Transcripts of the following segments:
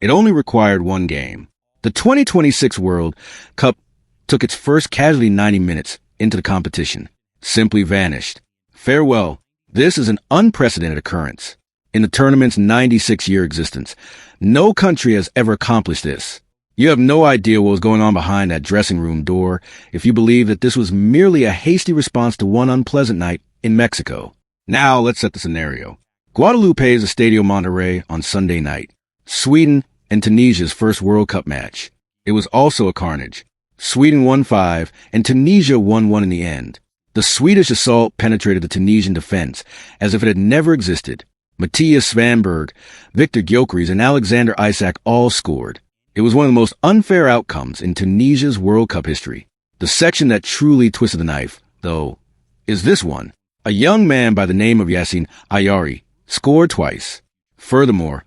It only required one game. The 2026 World Cup took its first casually 90 minutes into the competition. Simply vanished. Farewell. This is an unprecedented occurrence. In the tournament's 96-year existence, no country has ever accomplished this. You have no idea what was going on behind that dressing room door if you believe that this was merely a hasty response to one unpleasant night in Mexico. Now let's set the scenario. Guadalupe is Estadio Monterrey on Sunday night. Sweden and Tunisia's first World Cup match. It was also a carnage. Sweden won 5 and Tunisia won 1 in the end. The Swedish assault penetrated the Tunisian defense as if it had never existed. Matthias Svanberg, Victor Gyökeres, and Alexander Isak all scored. It was one of the most unfair outcomes in Tunisia's World Cup history. The section that truly twisted the knife, though, is this one. A young man by the name of Yassine Ayari scored twice. Furthermore,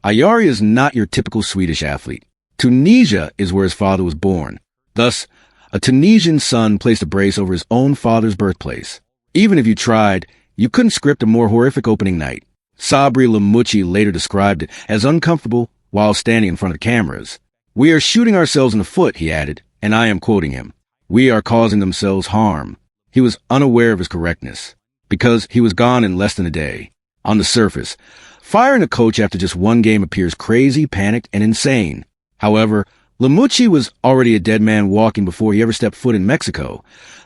Ayari is not your typical Swedish athlete. Tunisia is where his father was born. Thus, a Tunisian son placed a brace over his own father's birthplace. Even if you tried, you couldn't script a more horrific opening night. Sabri Lamouchi later described it as uncomfortable while standing in front of the cameras. "We are shooting ourselves in the foot," he added, and I am quoting him. "We are causing themselves harm." He was unaware of his correctness, because he was gone in less than a day. On the surface, firing a coach after just one game appears crazy, panicked, and insane. However, Lamouchi was already a dead man walking before he ever stepped foot in Mexico.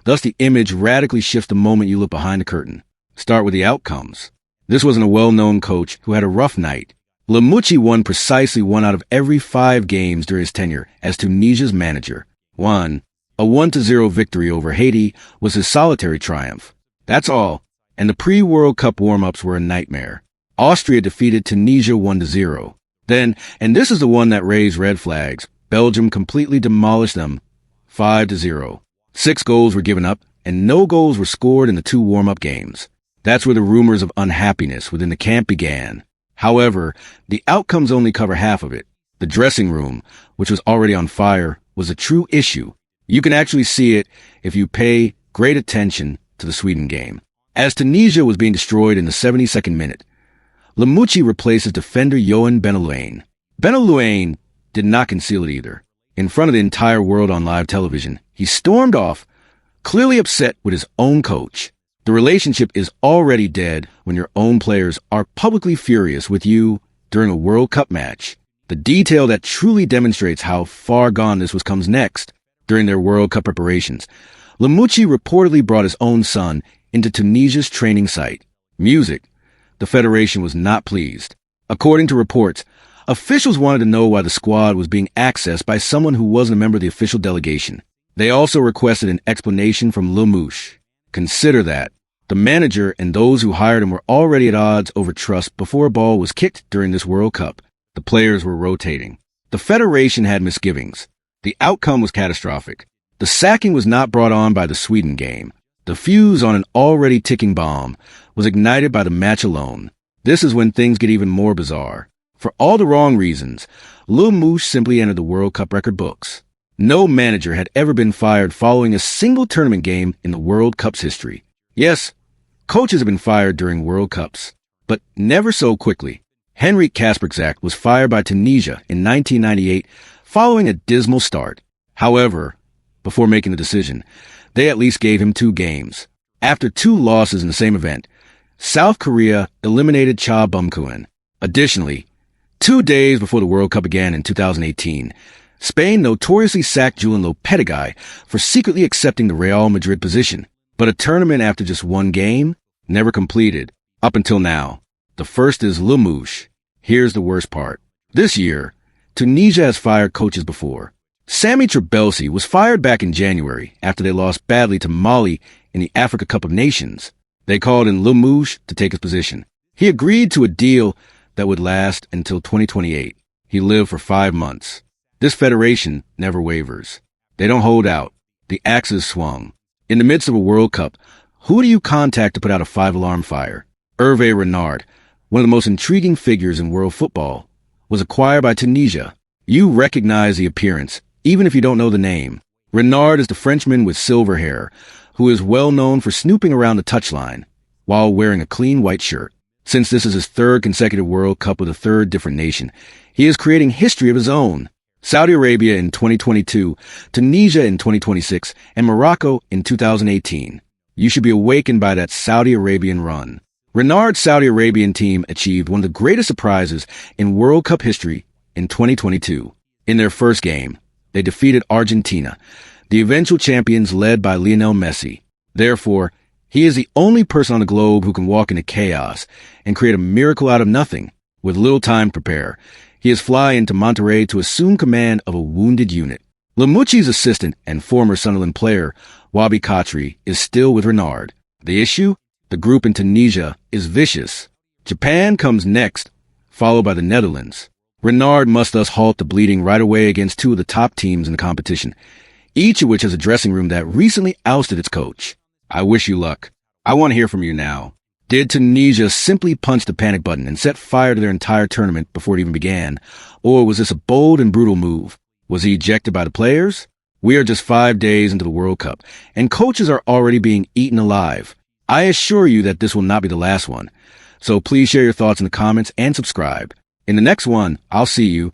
Thus, the image radically shifts the moment you look behind the curtain. Start with the outcomes. This wasn't a well-known coach who had a rough night. Lamouchi won precisely 1 out of every 5 games during his tenure as Tunisia's manager. A 1-0 victory over Haiti was his solitary triumph. That's all, and the pre-World Cup warm-ups were a nightmare. Austria defeated Tunisia 1-0. Then, and this is the one that raised red flags, Belgium completely demolished them 5-0. 6 goals were given up, and no goals were scored in the 2 warm-up games. That's where the rumors of unhappiness within the camp began. However, the outcomes only cover half of it. The dressing room, which was already on fire, was a true issue. You can actually see it if you pay great attention to the Sweden game. As Tunisia was being destroyed in the 72nd minute, Lamouchi replaces defender Yohan Benalouane. Benalouane did not conceal it either. In front of the entire world on live television, he stormed off, clearly upset with his own coach. The relationship is already dead when your own players are publicly furious with you during a World Cup match. The detail that truly demonstrates how far gone this was comes next. During their World Cup preparations, Lamouchi reportedly brought his own son into Tunisia's training site. Music. The federation was not pleased. According to reports, officials wanted to know why the squad was being accessed by someone who wasn't a member of the official delegation. They also requested an explanation from Lamouche. Consider that. The manager and those who hired him were already at odds over trust before a ball was kicked during this World Cup. The players were rotating. The federation had misgivings. The outcome was catastrophic. The sacking was not brought on by the Sweden game. The fuse on an already ticking bomb was ignited by the match alone. This is when things get even more bizarre. For all the wrong reasons, Lamouche simply entered the World Cup record books. No manager had ever been fired following a single tournament game in the World Cup's history. Yes, coaches have been fired during World Cups, but never so quickly. Henrik Kasperzak was fired by Tunisia in 1998 following a dismal start. However, before making the decision, they at least gave him 2 games. After 2 losses in the same event, South Korea eliminated Cha Bum-Kuen. Additionally, 2 days before the World Cup began in 2018, Spain notoriously sacked Julen Lopetegui for secretly accepting the Real Madrid position. But a tournament after just 1 game? Never completed. Up until now. The first is Lamouche. Here's the worst part. This year, Tunisia has fired coaches before. Sami Trabelsi was fired back in January after they lost badly to Mali in the Africa Cup of Nations. They called in Lamouche to take his position. He agreed to a deal that would last until 2028. He lived for 5 months. This federation never wavers. They don't hold out. The axe is swung. In the midst of a World Cup, who do you contact to put out a 5-alarm fire? Hervé Renard, one of the most intriguing figures in world football, was acquired by Tunisia. You recognize the appearance, even if you don't know the name. Renard is the Frenchman with silver hair, who is well known for snooping around the touchline while wearing a clean white shirt. Since this is his third consecutive World Cup with a third different nation, he is creating history of his own. Saudi Arabia in 2022, Tunisia in 2026, and Morocco in 2018. You should be awakened by that Saudi Arabian run. Renard's Saudi Arabian team achieved one of the greatest surprises in World Cup history in 2022. In their first game, they defeated Argentina, the eventual champions led by Lionel Messi. Therefore, he is the only person on the globe who can walk into chaos and create a miracle out of nothing. With little time to prepare, he is flying into Monterrey to assume command of a wounded unit. Lamucci's assistant and former Sunderland player, Wabi Khatri, is still with Renard. The issue? The group in Tunisia is vicious. Japan comes next, followed by the Netherlands. Renard must thus halt the bleeding right away against two of the top teams in the competition, each of which has a dressing room that recently ousted its coach. I wish you luck. I want to hear from you now. Did Tunisia simply punch the panic button and set fire to their entire tournament before it even began? Or was this a bold and brutal move? Was he ejected by the players? We are just 5 days into the World Cup, and coaches are already being eaten alive. I assure you that this will not be the last one. So please share your thoughts in the comments and subscribe. In the next one, I'll see you.